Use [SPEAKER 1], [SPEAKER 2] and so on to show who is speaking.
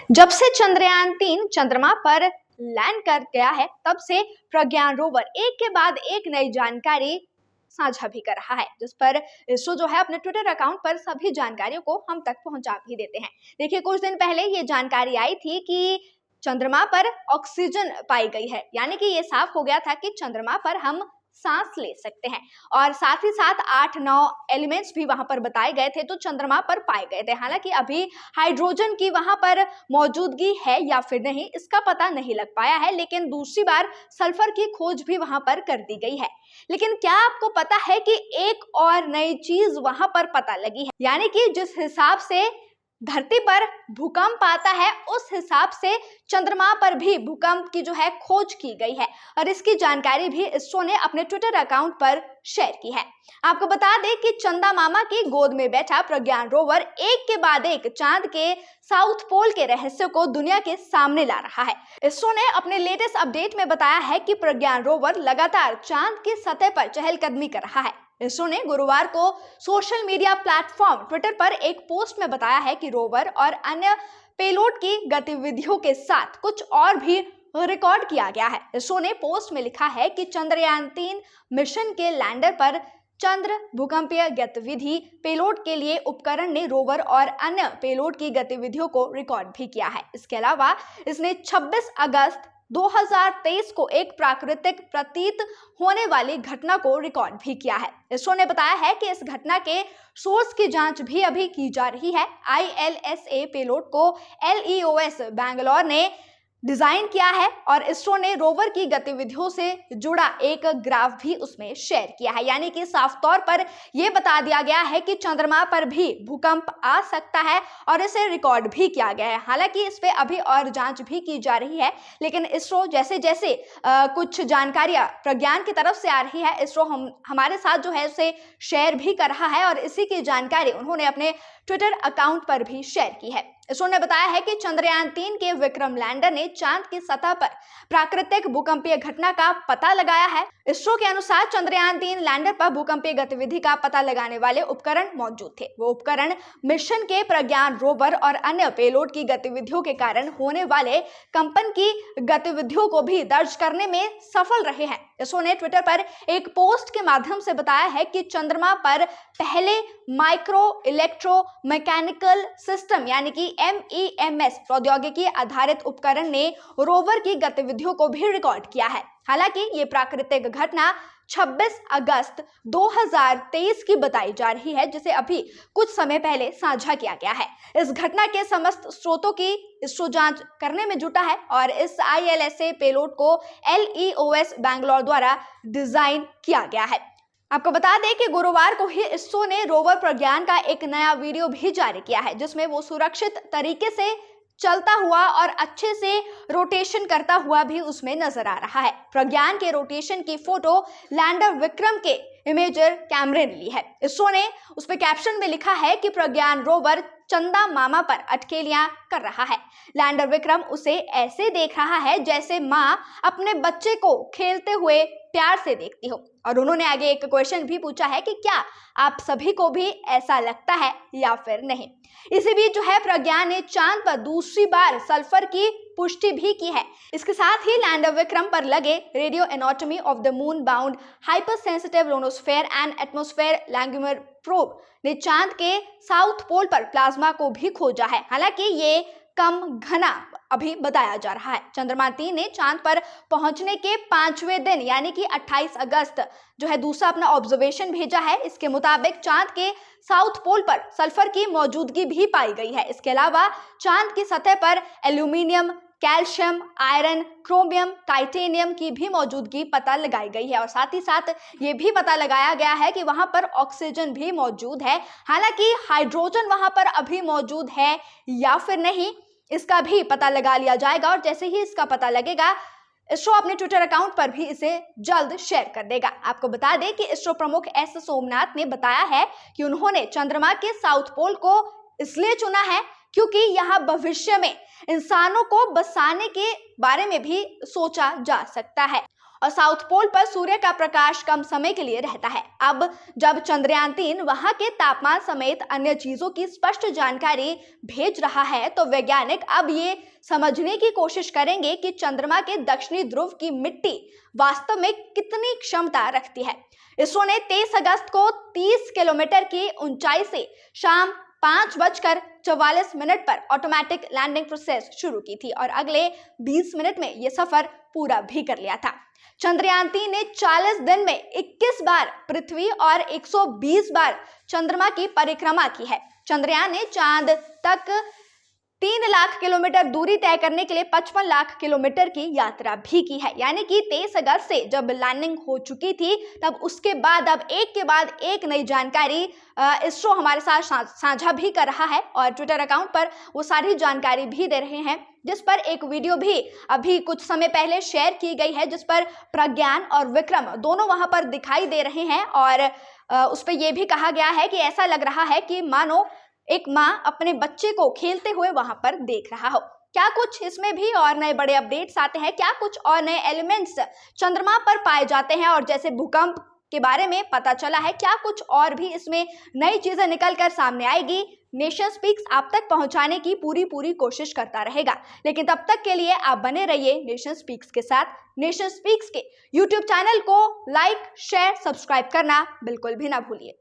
[SPEAKER 1] जब से चंद्रयान-3 चंद्रमा पर लैंड कर गया है, तब से प्रज्ञान रोवर एक के बाद एक नई जानकारी साझा भी कर रहा है, जिस पर इसरो जो है अपने ट्विटर अकाउंट पर सभी जानकारियों को हम तक पहुंचा भी देते हैं। देखिए, कुछ दिन पहले ये जानकारी आई थी कि चंद्रमा पर ऑक्सीजन पाई गई है, यानी कि ये साफ हो गया था कि चंद्रमा पर हम सांस ले सकते हैं। और साथ ही साथ 8-9 एलिमेंट्स भी वहां पर बताए गए थे, तो चंद्रमा पर पाए गए थे। हालांकि अभी हाइड्रोजन की वहां पर मौजूदगी है या फिर नहीं, इसका पता नहीं लग पाया है, लेकिन दूसरी बार सल्फर की खोज भी वहां पर कर दी गई है। लेकिन क्या आपको पता है कि एक और नई चीज वहां पर पता लगी है, यानी कि जिस हिसाब से धरती पर भूकंप आता है, उस हिसाब से चंद्रमा पर भी भूकंप की जो है खोज की गई है। और इसकी जानकारी भी इसरो ने अपने ट्विटर अकाउंट पर शेयर की है। आपको बता दें कि चंदा मामा की गोद में बैठा प्रज्ञान रोवर एक के बाद एक चांद के साउथ पोल के रहस्य को दुनिया के सामने ला रहा है। इसरो ने अपने लेटेस्ट अपडेट में बताया है कि प्रज्ञान रोवर लगातार चांद की सतह पर चहलकदमी कर रहा है। इसरो ने गुरुवार को सोशल मीडिया प्लेटफॉर्म ट्विटर पर एक पोस्ट में बताया है कि रोवर और अन्य पेलोड की गतिविधियों के साथ कुछ और भी रिकॉर्ड किया गया है। इसरो ने पोस्ट में लिखा है कि चंद्रयान-3 मिशन के लैंडर पर चंद्र भूकंपीय गतिविधि पेलोड के लिए उपकरण ने रोवर और अन्य पेलोड की गतिविधियों को रिकॉर्ड भी किया है। इसके अलावा इसने 26 अगस्त 2023 को एक प्राकृतिक प्रतीत होने वाली घटना को रिकॉर्ड भी किया है। इसरो ने बताया है कि इस घटना के सोर्स की जांच भी अभी की जा रही है। ILSA पेलोड को LEOS बैंगलोर ने डिजाइन किया है और इसरो ने रोवर की गतिविधियों से जुड़ा एक ग्राफ भी उसमें शेयर किया है, यानी कि साफ तौर पर यह बता दिया गया है कि चंद्रमा पर भी भूकंप आ सकता है और इसे रिकॉर्ड भी किया गया है। हालांकि इस पे अभी और जांच भी की जा रही है, लेकिन इसरो जैसे जैसे कुछ जानकारियां प्रज्ञान की तरफ से आ रही है, इसरो हमारे साथ जो है उसे शेयर भी कर रहा है और इसी की जानकारी उन्होंने अपने ट्विटर अकाउंट पर भी शेयर की है। इसरो ने बताया है कि चंद्रयान-3 के विक्रम लैंडर ने चांद की सतह पर प्राकृतिक भूकंपीय घटना का पता लगाया है। इसरो के अनुसार चंद्रयान-3 लैंडर पर भूकंपीय गतिविधि का पता लगाने वाले उपकरण मौजूद थे। वो उपकरण मिशन के प्रज्ञान रोवर और अन्य पेलोड की गतिविधियों के कारण होने वाले कंपन की गतिविधियों को भी दर्ज करने में सफल रहे हैं। इसरो ने ट्विटर पर एक पोस्ट के माध्यम से बताया है कि चंद्रमा पर पहले माइक्रो इलेक्ट्रो मैकेनिकल सिस्टम यानी कि MEMS प्रौद्योगिकी आधारित उपकरण ने रोवर की गतिविधियों को भी रिकॉर्ड किया है। हालांकि ये प्राकृतिक घटना 26 अगस्त 2023 की बताई जा रही है, जिसे अभी कुछ समय पहले साझा किया गया है। इस घटना के समस्त स्रोतों की इसरो जांच करने में जुटा है और इस ILSA पेलोड को LEOS बैंगलोर द्वारा डिजाइन किया गया है। आपको बता दें कि गुरुवार को ही इसरो ने रोवर प्रज्ञान का एक नया वीडियो भी जारी किया है, जिसमें वो सुरक्षित तरीके से चलता हुआ और अच्छे से रोटेशन करता हुआ भी उसमें नजर आ रहा है। प्रज्ञान के रोटेशन की फोटो लैंडर विक्रम के इमेजर कैमरे ने ली है। इसरो ने उस पर कैप्शन में लिखा है कि प्रज्ञान रोवर चंदा मामा पर अटकेलियां कर रहा है। लैंडर विक्रम उसे ऐसे देख रहा है जैसे माँ अपने बच्चे को खेलते हुए प्यार से देखती हो। और उन्होंने आगे एक क्वेश्चन भी पूछा है कि क्या आप सभी को भी ऐसा लगता है या फिर नहीं। इसी बीच जो है प्रज्ञान ने चांद पर दूसरी बार सल्फर की पुष्टि भी की है। इसके साथ ही लैंडर विक्रम पर लगे radio anatomy of the moon bound hypersensitive ionosphere and atmosphere Langmuir probe ने चांद के साउथ पोल पर प्लाज्मा को भी खोजा है। हालांकि ये कम घना अभी बताया जा रहा है। चंद्रयान-3 ने चांद पर पहुंचने के 5वें दिन यानी कि 28 अगस्त जो है दूसरा अपना ऑब्जर्वेशन भेजा है। इसके मुताबिक चांद के साउथ पोल पर सल्फर की मौजूदगी भी पाई गई है। इसके अलावा चांद की सतह पर aluminium, calcium, iron, chromium, titanium की भी मौजूदगी पता लगाई गई है और साथ ही साथ ये भी पता लगाया गया है कि वहां पर ऑक्सीजन भी मौजूद है। हालांकि हाइड्रोजन वहां पर अभी मौजूद है या फिर नहीं, इसका भी पता लगा लिया जाएगा और जैसे ही इसका पता लगेगा इसरो अपने ट्विटर अकाउंट पर भी इसे जल्द शेयर कर देगा। आपको बता दें कि इसरो प्रमुख S सोमनाथ ने बताया है कि उन्होंने चंद्रमा के साउथ पोल को इसलिए चुना है क्योंकि यहाँ भविष्य में इंसानों को बसाने के बारे में भी सोचा जा सकता है और साउथ पोल पर सूर्य का प्रकाश कम समय के लिए रहता है। अब जब चंद्रयान 3 वहां के तापमान समेत अन्य चीजों की स्पष्ट जानकारी भेज रहा है, तो वैज्ञानिक अब ये समझने की कोशिश करेंगे कि चंद्रमा के दक्षिणी ध्रुव की मिट्टी वास्तव में कितनी क्षमता रखती है। इसरो ने 23 अगस्त को 30 किलोमीटर की ऊंचाई से शाम 5:44 पर ऑटोमेटिक लैंडिंग प्रोसेस शुरू की थी और अगले 20 मिनट में यह सफर पूरा भी कर लिया था। चंद्रयान 3 ने 40 दिन में 21 बार पृथ्वी और 120 बार चंद्रमा की परिक्रमा की है। चंद्रयान ने चांद तक 3 लाख किलोमीटर दूरी तय करने के लिए 55 लाख किलोमीटर की यात्रा भी की है। यानी कि 23 अगस्त से जब लैंडिंग हो चुकी थी, तब उसके बाद अब एक के बाद एक नई जानकारी इसरो हमारे साथ साझा भी कर रहा है और ट्विटर अकाउंट पर वो सारी जानकारी भी दे रहे हैं, जिस पर एक वीडियो भी अभी कुछ समय पहले शेयर की गई है, जिस पर प्रज्ञान और विक्रम दोनों वहां पर दिखाई दे रहे हैं और उस पर यह भी कहा गया है कि ऐसा लग रहा है कि मानो एक माँ अपने बच्चे को खेलते हुए वहां पर देख रहा हो। क्या कुछ इसमें भी और नए बड़े अपडेट्स आते हैं, क्या कुछ और नए एलिमेंट्स चंद्रमा पर पाए जाते हैं और जैसे भूकंप के बारे में पता चला है, क्या कुछ और भी इसमें नई चीजें निकल कर सामने आएगी, नेशन स्पीक्स आप तक पहुंचाने की पूरी कोशिश करता रहेगा। लेकिन तब तक के लिए आप बने रहिए नेशन स्पीक्स के साथ। नेशन स्पीक्स के यूट्यूब चैनल को लाइक, शेयर, सब्सक्राइब करना बिल्कुल भी ना भूलिए।